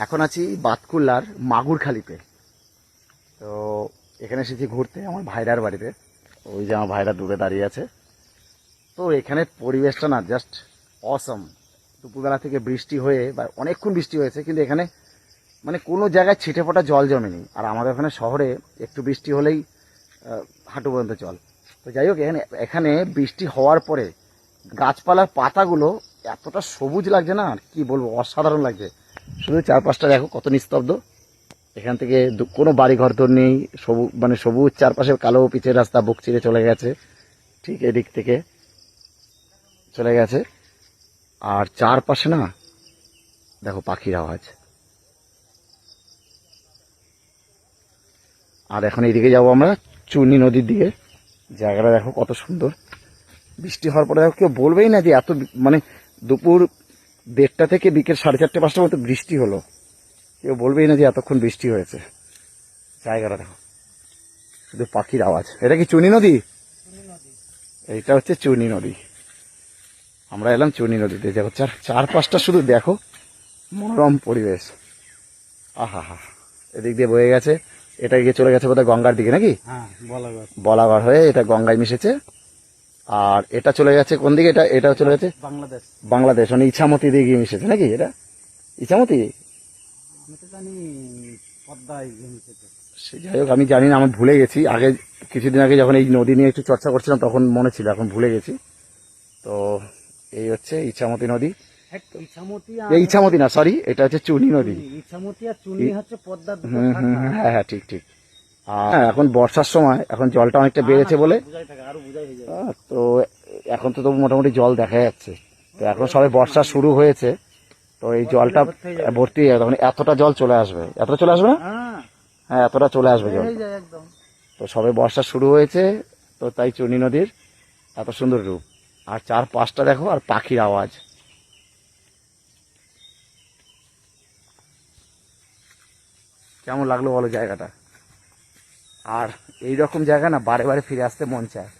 এখন আছি বাতকুল্লার মাগুরখালিতে। তো এখানে এসেছি ঘুরতে আমার ভাইরার বাড়িতে। ওই যে আমার ভাইরা দূরে দাঁড়িয়ে আছে। তো এখানে পরিবেশটা না জাস্ট অসম। দুপুরবেলা থেকে বৃষ্টি হয়ে বা অনেকক্ষণ বৃষ্টি হয়েছে, কিন্তু এখানে মানে কোনো জায়গায় ছিটে ফোটা জল জমেনি। আর আমাদের ওখানে শহরে একটু বৃষ্টি হলেই হাঁটু পর্যন্ত জল। তো যাই হোক, এখানে এখানে বৃষ্টি হওয়ার পরে গাছপালার পাতাগুলো এতটা সবুজ লাগছে না, আর কি বলবো, অসাধারণ লাগছে। শুধু চারপাশটা দেখো কত নিস্তব্ধ। এখান থেকে কোনো বাড়ি ঘর তোর নেই, সবুজ মানে সবুজ চারপাশে, কালো পিচের রাস্তা বুক চিরে চলে গেছে, ঠিক এদিক থেকে চলে গেছে। আর চারপাশে না দেখো পাখির আওয়াজ। আর এখন এইদিকে যাবো আমরা চূর্ণী নদীর দিকে। জায়গাটা দেখো কত সুন্দর। বৃষ্টি হওয়ার পরে দেখো কেউ বলবেই না যে এত মানে দুপুর 1:30 থেকে বিকেল 4:30 5টার মতো বৃষ্টি হলো, কেউ বলবেই না যে এতক্ষণ বৃষ্টি হয়েছে। জায়গাটা দেখো শুধু পাখির আওয়াজ। এটা কি চূর্ণী নদী? এইটা হচ্ছে চূর্ণী নদী। আমরা এলাম চূর্ণী নদীতে। দেখো চারপাশটা শুধু দেখো, মনোরম পরিবেশ। আহা হা, এদিক দিয়ে বয়ে গেছে, এটা গিয়ে চলে গেছে বোধহয় গঙ্গার দিকে নাকি? বলাগড় হয়ে এটা গঙ্গায় মিশেছে। আর এটা চলে গেছে কোন দিকে? এটা চলে গেছে বাংলাদেশ, মানে ইছামতি দিয়ে গিয়ে মিশেছে নাকি? এটা ইছামতি, যাই হোক আমি জানি না, আমি ভুলে গেছি। আগে কিছুদিন আগে যখন এই নদী নিয়ে একটু চর্চা করছিলাম তখন মনে ছিল, এখন ভুলে গেছি। তো এই হচ্ছে ইছামতি নদী। ইছামতি না, সরি, এটা হচ্ছে চূর্ণী নদী। হ্যাঁ হ্যাঁ, ঠিক ঠিক। আর এখন বর্ষার সময়, এখন জলটা অনেকটা বেড়েছে বলে তো এখন তো তবু মোটামুটি জল দেখা যাচ্ছে। তো এখন সবে বর্ষা শুরু হয়েছে, তো এই জলটা ভর্তি হয়ে যাবে, তখন এতটা জল চলে আসবে। এতটা চলে আসবে না? হ্যাঁ, এতটা চলে আসবে জল। তো সবে বর্ষা শুরু হয়েছে, তো তাই চূর্ণী নদীর এত সুন্দর রূপ। আর চারপাশটা দেখো, আর পাখির আওয়াজ। কেমন লাগলো বলো জায়গাটা? আর এইরকম জায়গা না বারে বারে ফিরে আসতে মন চায়।